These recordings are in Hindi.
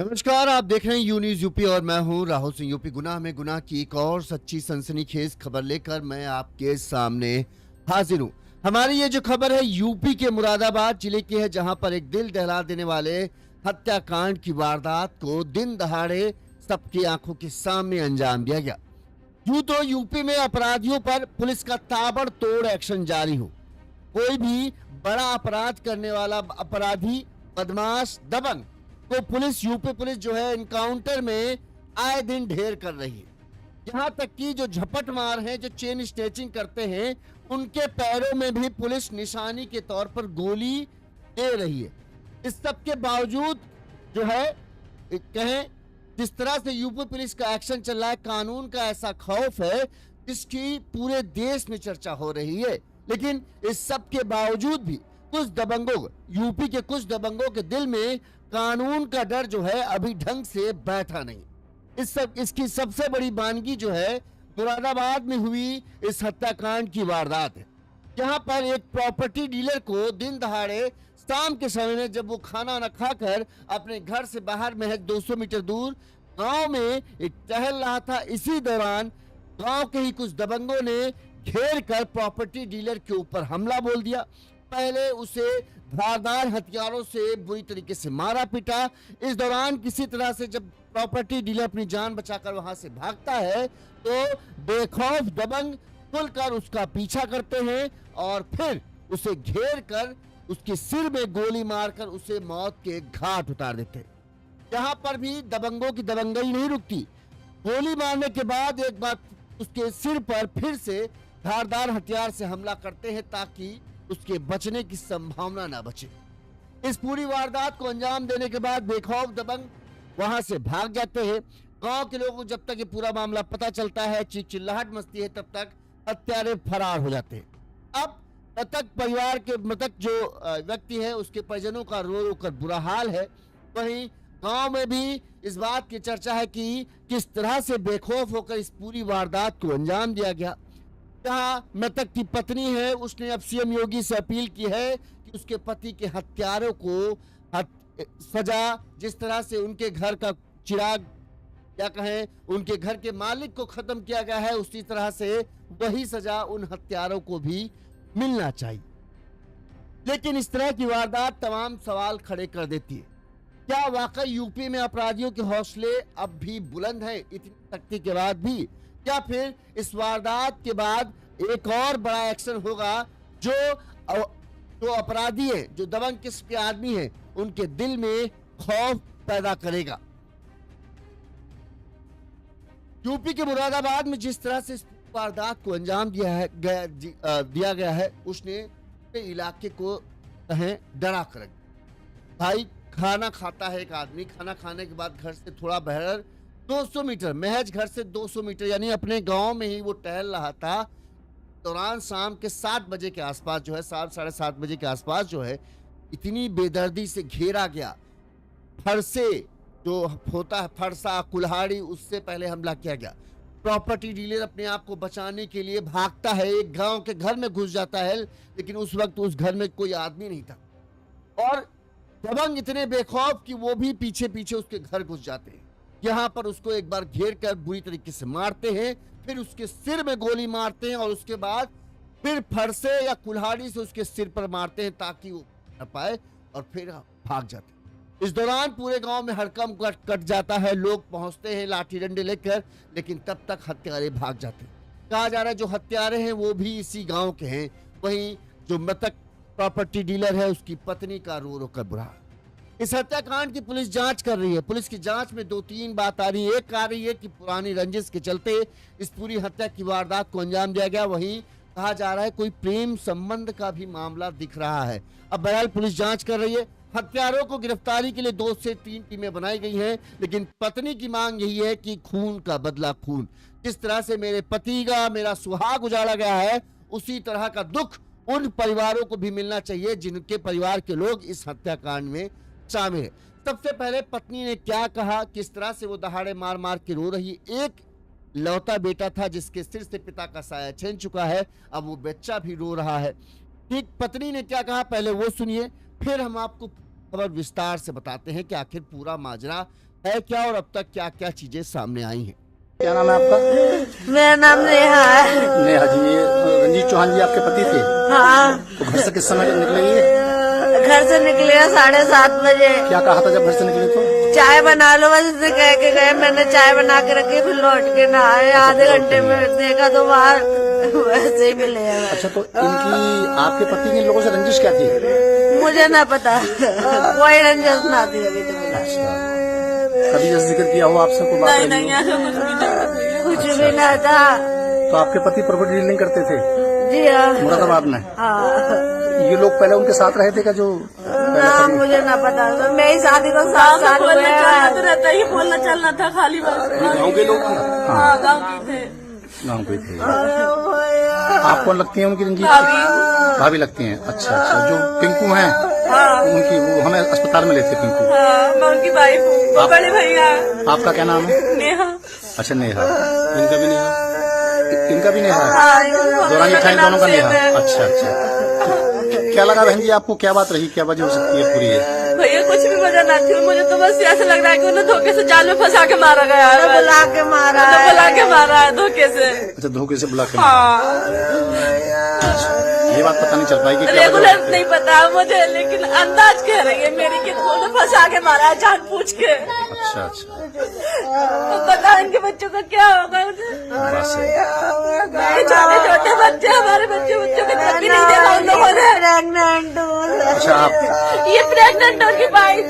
नमस्कार, आप देख रहे हैं यू न्यूज़ यूपी और मैं हूं राहुल सिंह। यूपी गुनाह में गुनाह की एक और सच्ची सनसनीखेज खबर लेकर मैं आपके सामने हाजिर हूं। हमारी ये जो खबर है यूपी के मुरादाबाद जिले की है, जहां पर एक दिल दहला देने वाले हत्याकांड की वारदात को दिन दहाड़े सबकी आंखों के सामने अंजाम दिया गया। यूं तो यूपी में अपराधियों पर पुलिस का ताबड़तोड़ एक्शन जारी हो, कोई भी बड़ा अपराध करने वाला अपराधी, बदमाश, दबंग को यूपी पुलिस जो है इनकाउंटर में आए दिन ढेर कर रही है। यहाँ तक कि जो झपट मार हैं, जो चेन स्नेचिंग करते हैं, उनके पैरों में भी पुलिस निशानी के तौर पर गोली दे रही है। इस सब के बावजूद जो है कहें जिस तरह से यूपी पुलिस का एक्शन चल रहा है, कानून का ऐसा खौफ है जिसकी पूरे देश में चर्चा हो रही है। लेकिन इस सब के बावजूद भी यूपी के कुछ दबंगों के दिल में कानून का डर जो है अभी ढंग से बैठा नहीं। इसकी सबसे बड़ी वानगी जो है मुरादाबाद में हुई इस हत्याकांड की वारदात है, जहां पर एक प्रॉपर्टी डीलर को दिन दहाड़े शाम के समय में, जब वो खाना न खाकर अपने घर से बाहर महज 200 मीटर दूर गांव में एक टहल रहा था, इसी दौरान गांव के ही कुछ दबंगों ने घेर कर प्रॉपर्टी डीलर के ऊपर हमला बोल दिया। पहले उसे धारदार हथियारों से बुरी तरीके से मारा पीटा। इस दौरान किसी तरह से जब प्रॉपर्टी डीलर अपनी जान बचाकर वहां से भागता है तो बेखौफ दबंग खुलकर उसका पीछा करते हैं और फिर उसे घेर कर उसके सिर में गोली मारकर उसे मौत के घाट उतार देते हैं। यहाँ पर भी दबंगों की दबंगई नहीं रुकती। गोली मारने के बाद एक बार उसके सिर पर फिर से धारदार हथियार से हमला करते हैं ताकि उसके बचने की संभावना ना बचे। इस पूरी वारदात को अंजाम देने के बाद बेखौफ दबंग वहां से भाग जाते हैं। गांव के लोगों को जब तक ये पूरा मामला पता चलता है, चीख चिल्लाहट मचती है, तब तक हत्यारे फरार हो जाते हैं। अब मृतक जो व्यक्ति है उसके परिजनों का रो रो कर बुरा हाल है। वहीं गांव में भी इस बात की चर्चा है कि किस तरह से बेखौफ होकर इस पूरी वारदात को अंजाम दिया गया। जहां मृतक की पत्नी है, उसने अब सीएम योगी से अपील की है कि उसके पति के हत्यारों को सजा, जिस तरह से उनके घर का चिराग या कहें उनके घर के मालिक को खत्म किया गया है, उसी तरह से वही सजा उन हत्यारों को भी मिलना चाहिए। लेकिन इस तरह की वारदात तमाम सवाल खड़े कर देती है। क्या वाकई यूपी में अपराधियों के हौसले अब भी बुलंद हैं इतनी सख्ती के बाद भी? क्या फिर इस वारदात के बाद एक और बड़ा एक्शन होगा जो अपराधी है, जो दबंग किस्म के आदमी हैं, उनके दिल में खौफ पैदा करेगा? यूपी के मुरादाबाद में जिस तरह से इस वारदात को अंजाम दिया गया है, उसने इलाके को डरा कर भाई, खाना खाता है एक आदमी, खाना खाने के बाद घर से थोड़ा बाहर 200 मीटर, महज घर से 200 मीटर यानी अपने गांव में ही वो टहल रहा था। दौरान शाम के 7 बजे के आसपास जो है, 7-7:30 बजे के आसपास जो है, इतनी बेदर्दी से घेरा गया। फरसे जो होता है, फरसा, कुल्हाड़ी, उससे पहले हमला किया गया। प्रॉपर्टी डीलर अपने आप को बचाने के लिए भागता है, एक गांव के घर में घुस जाता है, लेकिन उस वक्त उस घर में कोई आदमी नहीं था और दबंग इतने बेखौफ कि वो भी पीछे पीछे उसके घर घुस जाते हैं। यहाँ पर उसको एक बार घेर कर बुरी तरीके से मारते हैं, फिर उसके सिर में गोली मारते हैं और उसके बाद फिर फरसे या कुल्हाड़ी से उसके सिर पर मारते हैं ताकि वो न पाए और फिर भाग जाते हैं। इस दौरान पूरे गांव में हड़कंप कट जाता है, लोग पहुंचते हैं लाठी डंडे लेकर, लेकिन तब तक हत्यारे भाग जाते हैं। कहा जा रहा है जो हत्यारे हैं वो भी इसी गाँव के हैं। वहीं जो मृतक प्रॉपर्टी डीलर है, उसकी पत्नी का रो रो कर बुरा। इस हत्याकांड की पुलिस जांच कर रही है। पुलिस की जांच में 2-3 बात आ रही है। एक आ रही है कि पुरानी रंजिश के चलते इस पूरी हत्या की वारदात को अंजाम दिया गया। वहीं कहा जा रहा है कोई प्रेम संबंध का भी मामला दिख रहा है। अब बहरहाल पुलिस जांच कर रही है। हत्यारों को गिरफ्तारी के लिए 2 से 3 टीमें बनाई गई हैं, लेकिन पत्नी की मांग यही है कि खून का बदला खून। जिस तरह से मेरे पति का मेरा सुहाग उजाड़ा गया है, उसी तरह का दुख उन परिवारों को भी मिलना चाहिए जिनके परिवार के लोग इस हत्याकांड में शामिल है। सबसे पहले पत्नी ने क्या कहा, किस तरह से वो दहाड़े मार मार के रो रही। एक लौता बेटा था जिसके सिर से पिता का साया छिन चुका है, अब वो बच्चा भी रो रहा है। ठीक पत्नी ने क्या कहा, पहले वो सुनिए, फिर हम आपको खबर विस्तार से बताते हैं कि आखिर पूरा माजरा है क्या और अब तक क्या क्या चीजें सामने आई हैं। क्या नाम है आपका? मेरा नाम नेहा है। नेहा जी, ये रंजीत चौहान जी आपके पति थे? हाँ, तो घर से किस समय निकले ये? घर से निकले 7:30 बजे। क्या कहा था जब घर से निकले तो? चाय बना लो बस, ऐसे कह के गए। मैंने चाय बना के रखी, फिर लौट के नहाए। आधे घंटे में देखा तो बाहर वैसे ही मिले हैं। अच्छा, तो इनकी आपके पति के लोगों से रंजिश क्या थी? मुझे ना पता, कोई रंजस ना थी अभी तो मिला। कभी जैसे जिक्र किया हो आपसे कोई बात? नहीं, ऐसा कुछ भी ना था। तो आपके पति प्रॉपर्टी डीलिंग करते थे जी हाँ। मुरादाबाद में? हाँ, ये लोग पहले उनके साथ रहे थे क्या? जो ना मुझे ना पता। तो मेरी शादी को 7 साल हुए हैं। तो रहता ही बोलना चलना था खाली बस। गाँव के लोग? हाँ, गाँव के थे। गाँव के थे। आप कौन लगती हैं उनकी? रंजीत भाभी लगती हैं। अच्छा अच्छा, जो पिंकू हैं उनकी, वो हमें अस्पताल में लेते पिंकू। हाँ, मैं उनकी वाइफ हूँ। वो बड़े भैया। आपका क्या नाम है? नेहा। अच्छा, नेहा। इनका भी नेहा? इनका भी नेहा है? हाँ, दौरान ये दोनों का नेहा। अच्छा अच्छा, क्या लगा बहन जी आपको? क्या बात रही, क्या वजह हो सकती है पूरी है? भैया कुछ भी वजह ना थी। मुझे तो बस ऐसा लग रहा है कि उन्हें धोखे से जाल में फंसा के मारा गया है। बुला के मारा है। बुला के मारा है धोखे से। अच्छा, धोखे से बुला के? हाँ, ये बात पता नहीं चल पाई कि क्या वजह रेगुलर हो? नहीं पता मुझे, लेकिन अंदाज कह रही है मेरी कि उन्हें फंसा के मारा है जान पूछ के। अच्छा अच्छा, तो पता इनके बच्चों का क्या होगा। बस है। छोटे छोटे बच्चे, हमारे बच्चों को तब भी नहीं देखा उन लोगों ने। प्रेग्नेंट हूँ। अच्छा, आप? ये प्रेग्नेंट उनकी वाइफ।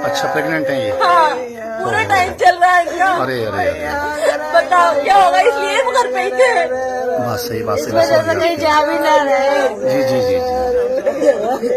अच्छा, प्रेग्नेंट है ये? हाँ, पूरा टाइम चल रहा है इनका। अरे अरे अरे, बताओ क्या होगा, इसलिए वो घर पे ही थे। बात सही, बात सही। वजह से कहीं जा भी ना रहे। जी जी जी जी।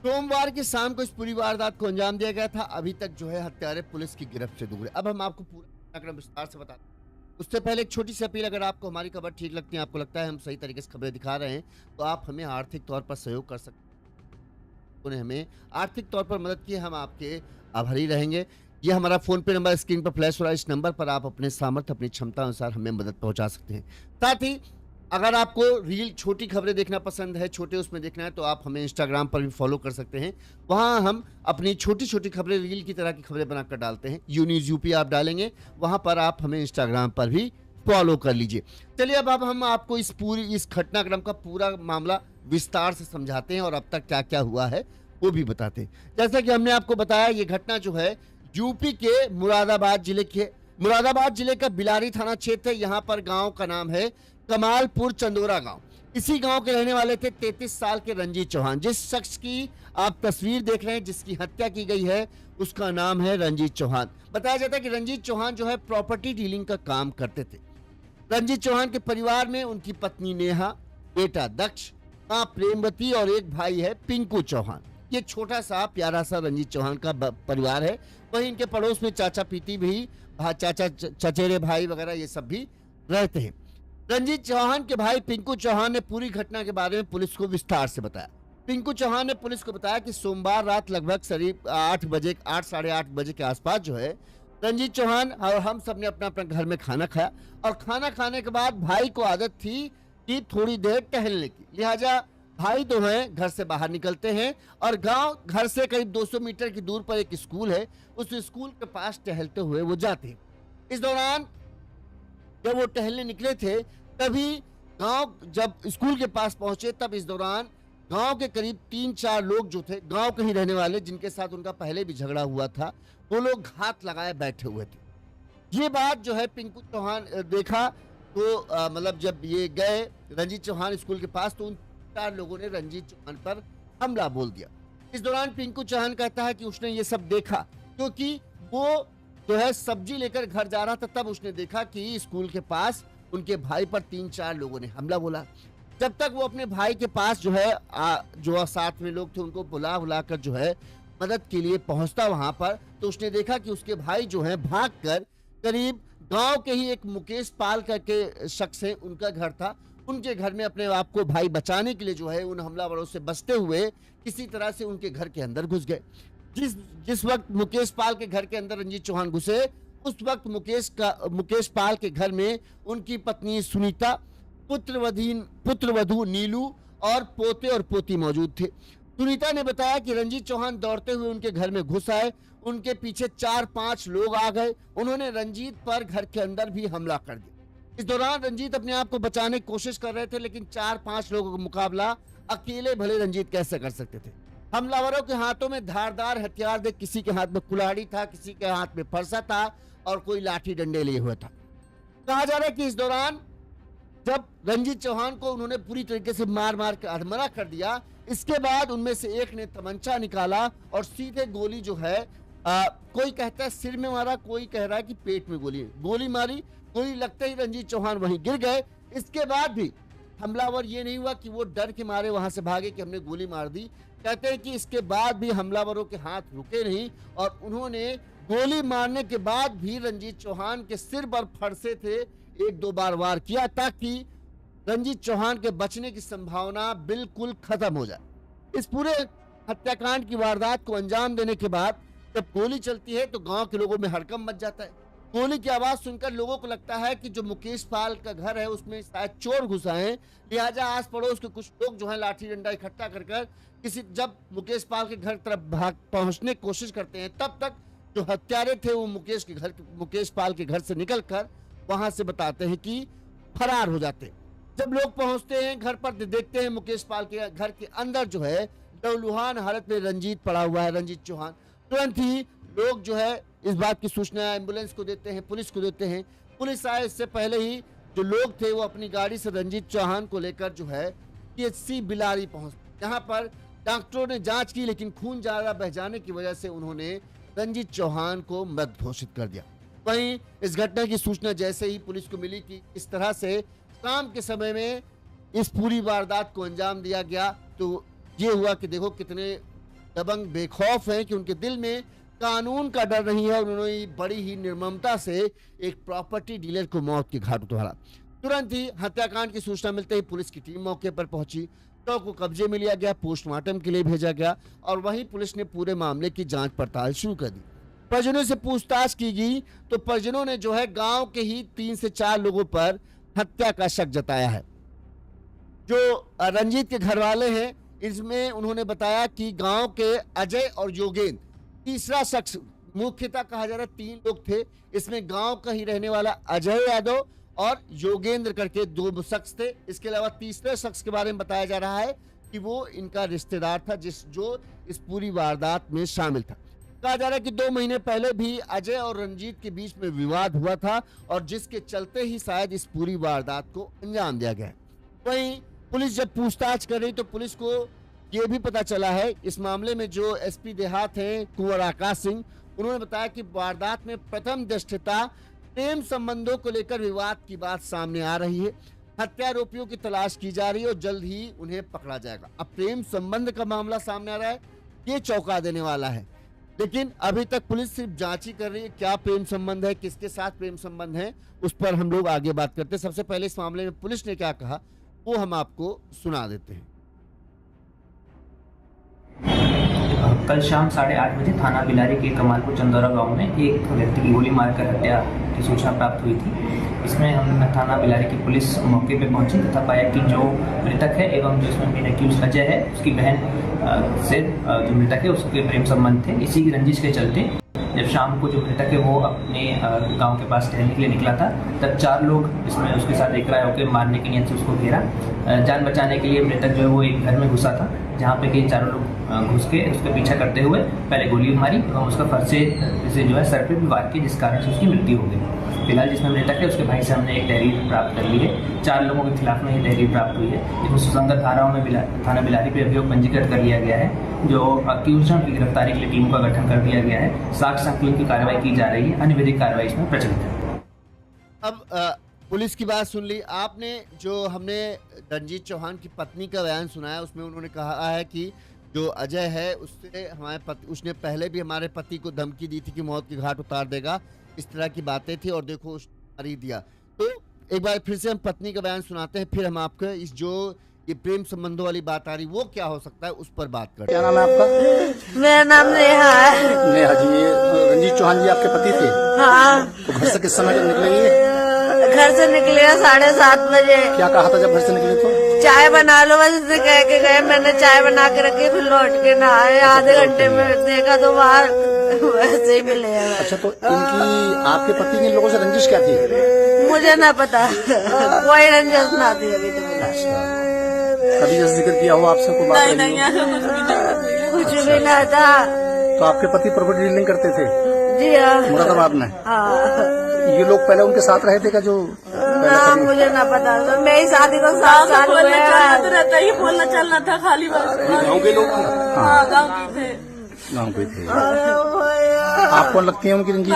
सोमवार की शाम को इस पूरी वारदात को अंजाम दिया गया था। अभी तक जो है हत्यारे पुलिस की गिरफ्त से दूर है। अब हम आपको पूरा घटनाक्रम विस्तार से बताते हैं। उससे पहले एक छोटी सी अपील, अगर आपको हमारी खबर ठीक लगती है, आपको लगता है हम सही तरीके से खबरें दिखा रहे हैं, तो आप हमें आर्थिक तौर पर सहयोग कर सकते हैं। उन्हें हमें आर्थिक तौर पर मदद की, हम आपके आभारी रहेंगे। ये हमारा फोन पे नंबर स्क्रीन पर फ्लैश हो रहा है। इस नंबर पर आप अपने सामर्थ्य, अपनी क्षमता अनुसार हमें मदद पहुंचा सकते हैं। साथ ही अगर आपको रील छोटी खबरें देखना पसंद है, छोटे उसमें देखना है, तो आप हमें इंस्टाग्राम पर भी फॉलो कर सकते हैं। वहां हम अपनी छोटी छोटी खबरें, रील की तरह की खबरें बनाकर डालते हैं। यून्यूज यूपी आप डालेंगे, वहां पर आप हमें इंस्टाग्राम पर भी फॉलो कर लीजिए। चलिए अब हम आपको इस घटनाक्रम का पूरा मामला विस्तार से समझाते हैं और अब तक क्या क्या हुआ है वो भी बताते हैं। जैसा कि हमने आपको बताया, ये घटना जो है यूपी के मुरादाबाद जिले का बिलारी थाना क्षेत्र है। यहाँ पर गांव का नाम है कमालपुर चंदोरा गांव। इसी गांव के रहने वाले थे 33 साल के रंजीत चौहान। जिस शख्स की आप तस्वीर देख रहे हैं, जिसकी हत्या की गई है, उसका नाम है रंजीत चौहान। बताया जाता है कि रंजीत चौहान जो है प्रॉपर्टी डीलिंग का काम करते थे। रंजीत चौहान के परिवार में उनकी पत्नी नेहा, बेटा दक्ष, मां प्रेमवती और एक भाई है पिंकू चौहान। ये छोटा सा प्यारा सा रंजीत चौहान का परिवार है। वहीं इनके पड़ोस में चाचा पीती भी, चाचा चचेरे भाई वगैरह ये सब भी रहते हैं। रंजीत चौहान के भाई पिंकू चौहान ने पूरी घटना के बारे में पुलिस को विस्तार से बताया। पिंकू चौहान ने पुलिस को बताया कि सोमवार रात लगभग करीब 8 साढ़े 8 बजे के आसपास जो है रंजीत चौहान और हम सब ने अपना अपना घर में खाना खाया और खाना खाने के बाद भाई को आदत थी कि थोड़ी देर टहलने की, लिहाजा भाई दो हैं घर से बाहर निकलते हैं और घर से करीब 200 मीटर की दूर पर एक स्कूल है, उस स्कूल के पास टहलते हुए वो जाते हैं। इस दौरान जब वो टहलने निकले थे, तभी जब स्कूल के पास पहुंचे, तब इस दौरान गांव के करीब 3-4 लोग जो थे, गांव के ही रहने वाले, जिनके साथ उनका पहले भी झगड़ा हुआ था, वो लोग घात लगाए बैठे हुए थे। ये बात जो है पिंकू चौहान देखा तो मतलब जब ये गए रंजीत चौहान स्कूल के पास, तो उन 4 लोगों ने रंजीत चौहान पर हमला बोल दिया। इस दौरान पिंकू चौहान कहता है कि उसने ये सब देखा क्योंकि वो जो है सब्जी लेकर घर जा रहा था, तब उसने देखा कि स्कूल के पास उनके भाई पर 3-4 लोगों ने हमला बोला। जब तक वो अपने भाई के पास जो है जो साथ में लोग थे उनको बुला कर जो है मदद के लिए पहुंचता वहां पर, तो उसने देखा कि उसके भाई जो है भागकर करीब गांव के ही एक मुकेश पाल करके शख्स है, उनका घर था, उनके घर में अपने आप को भाई बचाने के लिए जो है उन हमलावरों से बचते हुए किसी तरह से उनके घर के अंदर घुस गए। जिस वक्त मुकेश पाल के घर के अंदर रंजीत चौहान घुसे, उस वक्त मुकेश पाल के घर में उनकी पत्नी सुनीता, पुत्रवधू नीलू और पोते और पोती मौजूद थे। सुनीता ने बताया कि रंजीत चौहान दौड़ते हुए उनके घर में घुस आए, उनके पीछे 4-5 लोग आ गए, उन्होंने रंजीत पर घर के अंदर भी हमला कर दिया। इस दौरान रंजीत अपने आप को बचाने की कोशिश कर रहे थे, लेकिन 4-5 लोगों का मुकाबला अकेले भले रंजीत कैसे कर सकते थे। हमलावरों के हाथों में धारदार हथियार थे, किसी के हाथ में कुल्हाड़ी था, किसी के हाथ में फरसा था और कोई लाठी डंडे लिए हुए था। कहा जा रहा है कि इस दौरान जब रंजीत चौहान को उन्होंने पूरी तरीके से मार मार कर अधमरा कर दिया, इसके बाद उनमें से एक ने तमंचा निकाला और सीधे गोली जो है कोई कहता है सिर में मारा, कोई कह रहा है कि पेट में गोली मारी। गोली लगते ही रंजीत चौहान वहीं गिर गए। इसके बाद भी हमलावर ये नहीं हुआ कि वो डर के मारे वहां से भागे कि हमने गोली मार दी। कहते हैं कि इसके बाद भी हमलावरों के हाथ रुके नहीं और उन्होंने गोली मारने के बाद भी रंजीत चौहान के सिर पर फरसे थे 1-2 बार वार किया, ताकि रंजीत चौहान के बचने की संभावना बिल्कुल खत्म हो जाए। इस पूरे हत्याकांड की वारदात को अंजाम देने के बाद जब गोली चलती है तो गांव के लोगों में हड़कंप मच जाता है। गोली की आवाज सुनकर लोगों को लगता है कि जो मुकेश पाल का घर है उसमें शायद चोर घुसा है, लिहाजा आस पड़ोस के कुछ लोग जो है लाठी डंडा इकट्ठा कर जब मुकेश पाल के घर तरफ पहुंचने की कोशिश करते हैं, तब तक जो हत्यारे थे वो मुकेश पाल के घर से निकलकर वहां से बताते हैं कि फरार हो जाते हैं। जब लोग पहुंचते हैं घर पर देखते हैं मुकेश पाल के घर के अंदर जो है लहूलुहान हालत में रंजीत पड़ा हुआ है, रंजीत चौहान। तुरंत ही लोग जो है इस बात की सूचना एम्बुलेंस को देते हैं, पुलिस को देते हैं। पुलिस आए इससे पहले ही जो लोग थे वो अपनी गाड़ी से रंजीत चौहान को लेकर जो है PHC बिलारी पहुंच, जहां पर डॉक्टरों ने जांच की, लेकिन खून ज्यादा बह जाने की वजह से उन्होंने रंजीत चौहान को मृत घोषित कर दिया। वहीं इस घटना की सूचना जैसे ही पुलिस को मिली कि इस तरह से शाम के समय में इस पूरी वारदात को अंजाम दिया गया, तो ये हुआ कि देखो कितने दबंग बेखौफ हैं कि उनके दिल में कानून का डर नहीं है। उन्होंने बड़ी ही निर्ममता से एक प्रॉपर्टी डीलर को मौत के घाट उतारा। तुरंत ही हत्याकांड की सूचना मिलते ही पुलिस की टीम मौके पर पहुंची, शव को कब्जे में लिया गया, पोस्टमार्टम के लिए भेजा गया और वहीं पुलिस ने पूरे मामले की जांच पड़ताल शुरू कर दी। परिजनों से पूछताछ की गई तो परिजनों ने जो है गांव के ही 3 से 4 लोगों पर हत्या का शक जताया है। जो रंजीत के घर वाले हैं, इसमें उन्होंने बताया कि गांव के अजय और योगेंद्र, तीसरा शख्स, मुख्यतः कहा जा रहा है 3 लोग थे, इसमें गांव का ही रहने वाला अजय यादव और योगेंद्र करके 2 शख्स थे। इसके अलावा तीसरे शख्स के बारे में बताया जा रहा है कि वो इनका रिश्तेदार था जो इस पूरी वारदात में शामिल था। कहा जा रहा है कि 2 महीने पहले भी अजय और रंजीत के बीच में विवाद हुआ था और जिसके चलते ही शायद इस पूरी वारदात को अंजाम दिया गया। वहीं पुलिस जब पूछताछ कर रही तो पुलिस को ये भी पता चला है, इस मामले में जो SP देहात हैं कुंवर आकाश सिंह, उन्होंने बताया कि वारदात में प्रथम दृष्टया प्रेम संबंधों को लेकर विवाद की बात सामने आ रही है। हत्यारोपियों की तलाश की जा रही है और जल्द ही उन्हें पकड़ा जाएगा। अब प्रेम संबंध का मामला सामने आ रहा है, ये चौंका देने वाला है, लेकिन अभी तक पुलिस सिर्फ जांच ही कर रही है। क्या प्रेम संबंध है, किसके साथ प्रेम संबंध है, उस पर हम लोग आगे बात करते हैं। सबसे पहले इस मामले में पुलिस ने क्या कहा वो हम आपको सुना देते हैं। कल शाम 8:30 बजे थाना बिलारी के कमालपुर चंदौरा गांव में एक व्यक्ति की गोली मारकर हत्या की सूचना प्राप्त हुई थी। इसमें हम थाना बिलारी की पुलिस मौके पर पहुंची तथा पाया कि जो मृतक है एवं जो इसमें मेन एक्यूज अजय है, उसकी बहन से जो मृतक है उसके प्रेम संबंध थे। इसी की रंजिश के चलते जब शाम को जो मृतक है वो अपने गांव के पास टहलने के लिए निकला था, तब 4 लोग इसमें उसके साथ एकराय होकर मारने की नियत से उसको घेरा। जान बचाने के लिए मृतक जो है वो एक घर में घुसा था, जहाँ पे कि 4 लोग घुस के उसका पीछा करते हुए पहले गोली मारी एवं उसका फरसे से जो है सर पे भी वार की, जिस कारण से उसकी मृत्यु हो गई। फिलहाल जिसमें मृतक है उसके भाई से हमने एक तहरीर प्राप्त कर ली है। 4 लोगों के खिलाफ में ये तहरीर प्राप्त हुई है, जिसमें सुसंगत धाराओं में थाना बिलारी पर अभियोग पंजीकृत कर लिया गया है। जो अक्यूजन की गिरफ्तारी के लिए टीम का गठन कर दिया गया है। साक्ष्य संकलन की कार्रवाई की जा रही है, अन्य विधिक कार्रवाई इसमें प्रचलित है। अब पुलिस की बात सुन ली आपने। जो हमने रंजीत चौहान की पत्नी का बयान सुनाया उसमें उन्होंने कहा है कि जो अजय है उससे उसने पहले भी हमारे पति को धमकी दी थी कि मौत के घाट उतार देगा, इस तरह की बातें थी और देखो उसने मार दिया। तो एक बार फिर से हम पत्नी का बयान सुनाते हैं, फिर हम आपको इस जो ये प्रेम संबंधों वाली बात आ रही वो क्या हो सकता है उस पर बात करते हैं। क्या नाम है आपका? मेरा नाम नेहा है। नेहा जी, ये रंजीत चौहान जी आपके पति थे? हाँ। तो घर से किस समय निकले ये? घर से निकले 7:30 बजे। क्या कहा था जब घर से निकले तो? चाय बना लो बस ऐसे कह के गए। मैंने चाय बना के रखी, फिर लौट के नहाए। आधे घंटे में देखा तो बाहर वैसे ही मिले हैं। अच्छा, तो इनकी आपके पति की इन लोगों से रंजिश क्या थी? मुझे ना पता, कोई रंजस ना थी अभी तो मिला। कभी जैसे जिक्र किया हो आपसे कोई बात नहीं रही नहीं, हो? ऐसा कुछ भी नहीं। कुछ भी ना था। तो आपके पति प्रॉपर्टी डीलिंग करते थे जी हाँ। मुरादाबाद में? हाँ। ये लोग पहले उनके साथ रहे थे क्या? जो ना मुझे ना पता, तो मेरी शादी को 7 साल हुए बोलना चलना तो हैं। रहता ही, बोलना चलना था खाली बस। गाँव के लोग? हाँ, गाँव के थे। गाँव के थे। आप कौन लगती हैं उनकी रंजीत?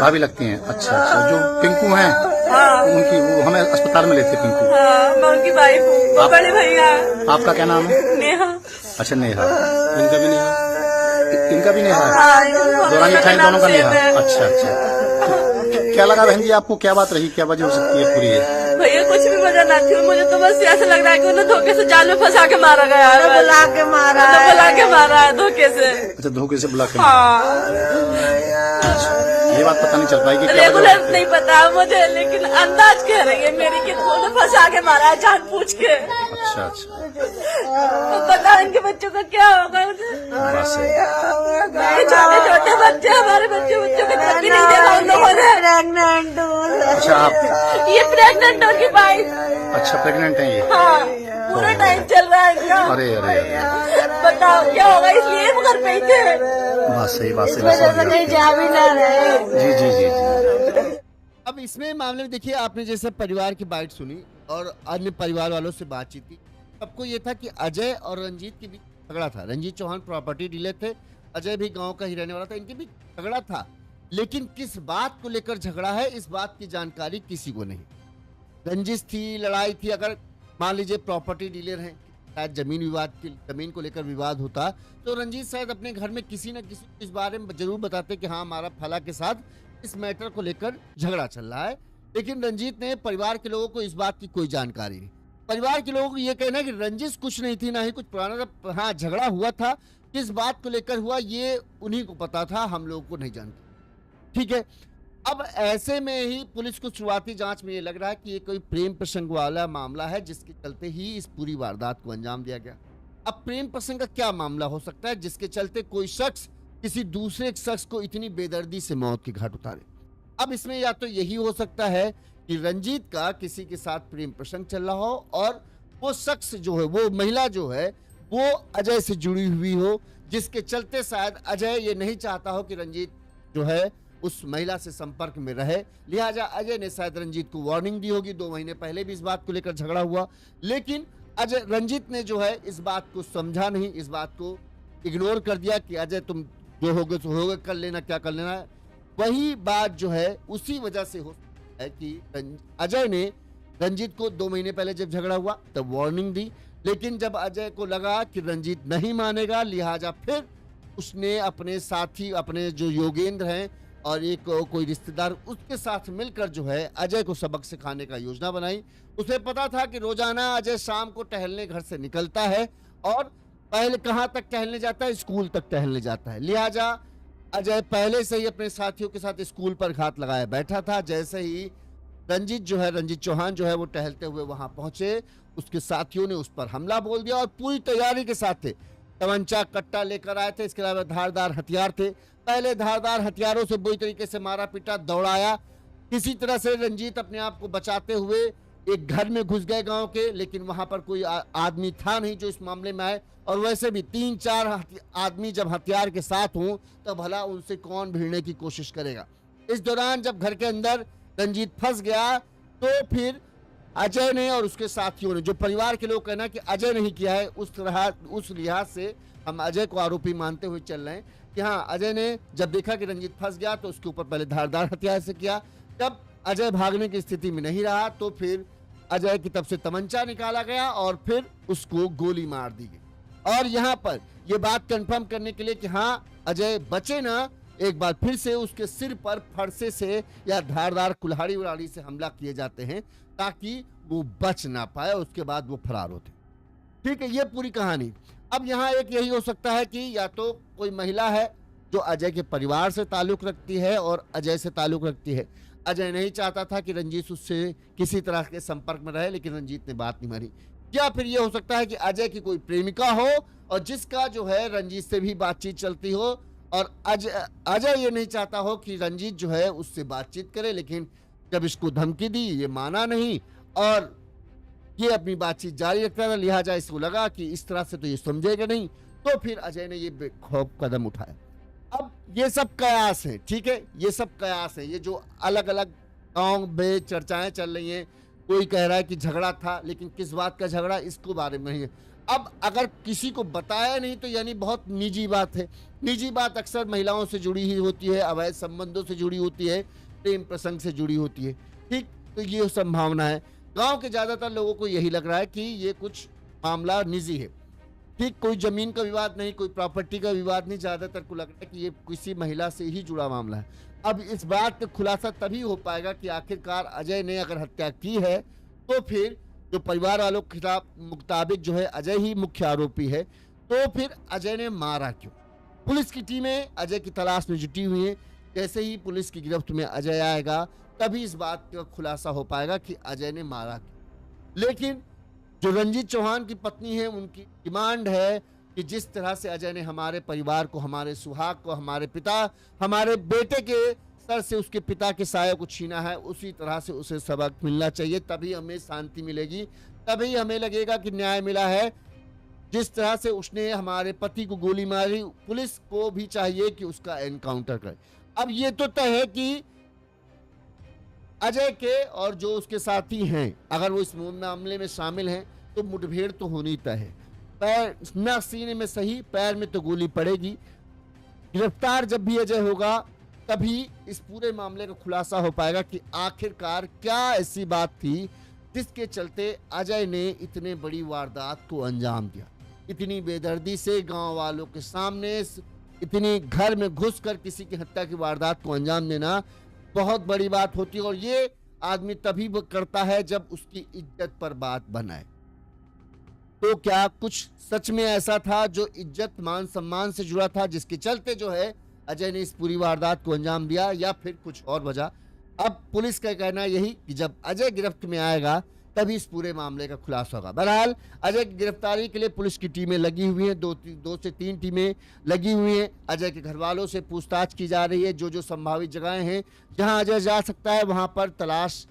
भाभी लगती हैं। अच्छा अच्छा, जो पिंकू हैं उनकी, वो हमें अस्पताल में लेते पिंकू। हाँ, मैं उनकी वाइफ हूँ, वो बड़े भैया। आपका क्या नाम है? नेहा। अच्छा, नेहा। इनका भी नेहा? इनका भी नेहा है? हाँ, दौरान ये दोनों का नेहा। है। अच्छा अच्छा, क्या लगा बहन जी आपको? क्या बात रही, क्या वजह हो सकती है पूरी है? भैया कुछ भी वजह ना थी, मुझे तो बस ऐसा लग रहा है कि उन्हें धोखे से जाल में फंसा के मारा गया है। बुला के मारा तो है। बुला के मारा है धोखे से। अच्छा, धोखे से बुला के? हाँ, ये बात पता नहीं चल पाएगी क्या वजह रेगुलर होती है? नहीं पता मुझे, लेकिन अंदाज कह रही है मेरी कि उन्हें फंसा के मारा है जान पूछ के। अच्छा अच्छा, तो पता इनके बच्चों का क्या होगा। बस है। छोटे छोटे बच्चे, हमारे बच्चों को तक भी नहीं देखा उन लोगों ने। प्रेग्नेंट हूँ। अच्छा, आप ये प्रेग्नेंट होगी भाई। अच्छा प्रेग्नेंट हैं ये? हाँ, पूरा टाइम चल रहा है इनका। अरे अरे अरे, बताओ क्या होगा, इसलिए वो घर पे ही थे। बात सही, बात सही, वजह से कहीं जा भी ना रहे। जी जी जी जी। अब इसमें मामले में देखिए, आपने जैसे परिवार की बात सुनी और अन्य परिवार वालों से बातचीत की, सबको ये था कि अजय और रंजीत के बीच झगड़ा था। रंजीत चौहान प्रॉपर्टी डीलर थे, अजय भी गांव का ही रहने वाला था, इनके बीच झगड़ा था। लेकिन किस बात को लेकर झगड़ा है, इस बात की जानकारी किसी को नहीं। रंजिश थी, लड़ाई थी। अगर मान लीजिए प्रॉपर्टी डीलर हैं, शायद जमीन विवाद की, जमीन को लेकर विवाद होता, तो रंजीत शायद अपने घर में किसी न किसी इस बारे में जरूर बताते कि हाँ, हमारा फला के साथ इस मैटर को लेकर झगड़ा चल रहा है। लेकिन रंजीत ने परिवार के लोगों को इस बात की कोई जानकारी नहीं। परिवार के लोगों को यह कहना है कि रंजिश कुछ नहीं थी, ना ही कुछ पुराना, हाँ झगड़ा हुआ था, किस बात को लेकर हुआ ये उन्हीं को पता था, हम लोगों को नहीं जानते। ठीक है, अब ऐसे में ही पुलिस को शुरुआती जांच में ये लग रहा है कि ये कोई प्रेम प्रसंग वाला मामला है, जिसके चलते ही इस पूरी वारदात को अंजाम दिया गया। अब प्रेम प्रसंग का क्या मामला हो सकता है जिसके चलते कोई शख्स किसी दूसरे शख्स को इतनी बेदर्दी से मौत की घाट उतारे? अब इसमें या तो यही हो सकता है कि रंजीत का किसी के साथ प्रेम प्रसंग चल रहा हो और वो शख्स जो है, वो महिला जो है, वो अजय से जुड़ी हुई हो, जिसके चलते शायद अजय ये नहीं चाहता हो कि रंजीत जो है उस महिला से संपर्क में रहे। लिहाजा अजय ने शायद रंजीत को वार्निंग दी होगी। 2 महीने पहले भी इस बात को लेकर झगड़ा हुआ, लेकिन अजय, रंजीत ने जो है इस बात को समझा नहीं, इस बात को इग्नोर कर दिया कि अजय तुम जो होगे सो होगे, कर लेना, क्या कर लेना है। वही बात जो है उसी वजह से हो है कि अजय ने रंजीत को 2 महीने पहले जब झगड़ा हुआ तब वार्निंग दी, लेकिन जब अजय को लगा कि रंजीत नहीं मानेगा, लिहाजा फिर उसने अपने साथी, अपने जो योगेंद्र हैं और एक कोई रिश्तेदार, उसके साथ मिलकर जो है अजय को सबक सिखाने का योजना बनाई। उसे पता था कि रोजाना अजय शाम को टहलने घर से निकलता है और पहले कहां तक टहलने जाता है, स्कूल तक टहलने जाता है। लिहाजा अजय पहले से ही अपने साथियों के साथ स्कूल पर घात लगाए बैठा था। जैसे ही रंजीत जो है, रंजीत चौहान जो है वो टहलते हुए वहां पहुंचे, उसके साथियों ने उस पर हमला बोल दिया और पूरी तैयारी के साथ थे। तमंचा, कट्टा लेकर आए थे, इसके अलावा धारदार हथियार थे। पहले धारदार हथियारों से बुरी तरीके से मारा पीटा, दौड़ाया। किसी तरह से रंजीत अपने आप को बचाते हुए एक घर में घुस गए गांव के, लेकिन वहां पर कोई आदमी था नहीं जो इस मामले में आए। और वैसे भी 3-4 आदमी जब हथियार के साथ हों तो भला उनसे कौन भिड़ने की कोशिश करेगा। इस दौरान जब घर के अंदर रंजीत फंस गया तो फिर अजय ने और उसके साथियों ने, जो परिवार के लोग कहना कि अजय नहीं किया है, उस लिहाज से हम अजय को आरोपी मानते हुए चल रहे हैं कि हाँ, अजय ने जब देखा कि रंजीत फंस गया तो उसके ऊपर पहले धारदार हथियार से किया। जब अजय भागने की स्थिति में नहीं रहा तो फिर अजय की तरफ से तमंचा निकाला गया और फिर उसको गोली मार दी गई। और यहाँ पर यह बात कंफर्म करने के लिए कि हाँ अजय बचे ना, एक बार फिर से उसके सिर पर फरसे से या धारदार कुल्हाड़ी उड़ाड़ी से हमला किए जाते हैं ताकि वो बच ना पाए, उसके बाद वो फरार होते। ठीक है, ये पूरी कहानी। अब यहाँ एक यही हो सकता है कि या तो कोई महिला है जो अजय के परिवार से ताल्लुक रखती है और अजय से ताल्लुक रखती है। अजय नहीं चाहता था कि रंजीत उससे किसी तरह के संपर्क में रहे, लेकिन रंजीत ने बात नहीं मानी। या फिर ये हो सकता है कि अजय की कोई प्रेमिका हो और जिसका जो है रंजीत से भी बातचीत चलती हो, और अजय ये नहीं चाहता हो कि रंजीत जो है उससे बातचीत करे, लेकिन जब इसको धमकी दी ये माना नहीं और ये अपनी बातचीत जारी रखता था। लिहाजा इसको लगा कि इस तरह से तो ये समझेगा नहीं, तो फिर अजय ने ये बेखौफ कदम उठाया। अब ये सब कयास है, ठीक है, ये सब कयास है। ये जो अलग अलग गांव में चर्चाएं चल रही हैं, कोई कह रहा है कि झगड़ा था, लेकिन किस बात का झगड़ा इसको बारे में नहीं है। अब अगर किसी को बताया नहीं तो यानी बहुत निजी बात है। निजी बात अक्सर महिलाओं से जुड़ी ही होती है, अवैध संबंधों से जुड़ी होती है, प्रेम प्रसंग से जुड़ी होती है, ठीक। तो ये संभावना है। गांव के ज्यादातर लोगों को यही लग रहा है कि ये कुछ मामला निजी है, ठीक, कोई जमीन का विवाद नहीं, कोई प्रॉपर्टी का विवाद नहीं, ज्यादातर को लग रहा है कि ये किसी महिला से ही जुड़ा मामला है। अब इस बात का खुलासा तभी हो पाएगा कि आखिरकार अजय ने अगर हत्या की है तो फिर जो परिवार वालों के खिलाफ मुताबिक जो है अजय ही मुख्य आरोपी है, तो फिर अजय ने मारा क्यों। पुलिस की टीमें अजय की तलाश में जुटी हुई है। जैसे ही पुलिस की गिरफ्त में अजय आएगा तभी इस बात का खुलासा हो पाएगा कि अजय ने मारा क्यों। लेकिन जो रंजीत चौहान की पत्नी है उनकी डिमांड है कि जिस तरह से अजय ने हमारे परिवार को, हमारे सुहाग को, हमारे पिता, हमारे बेटे के सर से उसके पिता के साये को छीना है, उसी तरह से उसे सबक मिलना चाहिए। तभी हमें शांति मिलेगी, तभी हमें लगेगा कि न्याय मिला है। जिस तरह से उसने हमारे पति को गोली मारी, पुलिस को भी चाहिए कि उसका एनकाउंटर करे। अब ये तो तय है कि अजय के और जो उसके साथी हैं, अगर वो इस मामले में शामिल हैं तो मुठभेड़ तो होनी तय है। पैर न सीने में सही, पैर में तो गोली पड़ेगी। गिरफ्तार जब भी अजय होगा तभी इस पूरे मामले का खुलासा हो पाएगा कि आखिरकार क्या ऐसी बात थी जिसके चलते अजय ने इतने बड़ी वारदात को अंजाम दिया। इतनी बेदर्दी से गांव वालों के सामने इतनी घर में घुसकर किसी की हत्या की वारदात को अंजाम देना बहुत बड़ी बात होती है, और ये आदमी तभी करता है जब उसकी इज्जत पर बात बनाए। तो क्या कुछ सच में ऐसा था जो इज्जत मान सम्मान से जुड़ा था, जिसके चलते जो है अजय ने इस पूरी वारदात को अंजाम दिया, या फिर कुछ और वजह। अब पुलिस का कहना यही कि जब अजय गिरफ्त में आएगा तभी इस पूरे मामले का खुलासा होगा। बहरहाल अजय की गिरफ्तारी के लिए पुलिस की टीमें लगी हुई हैं, दो से तीन टीमें लगी हुई हैं। अजय के घर वालों से पूछताछ की जा रही है। जो संभावित जगहें हैं जहां अजय जा सकता है वहां पर तलाश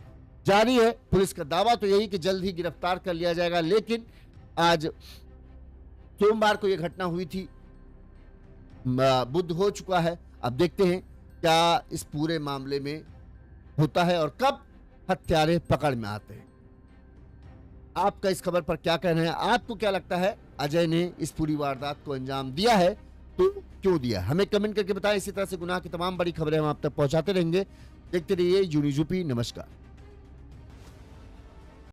जारी है। पुलिस का दावा तो यही कि जल्द ही गिरफ्तार कर लिया जाएगा, लेकिन आज सोमवार को यह घटना हुई थी, बुध हो चुका है। अब देखते हैं क्या इस पूरे मामले में होता है और कब हत्यारे पकड़ में आते हैं। आपका इस खबर पर क्या कहना है? आपको क्या लगता है अजय ने इस पूरी वारदात को अंजाम दिया है तो क्यों दिया? हमें कमेंट करके बताएं। इसी तरह से गुनाह की तमाम बड़ी खबरें हम आप तक पहुंचाते रहेंगे। देखते रहिए यूनिज़ यूपी। नमस्कार।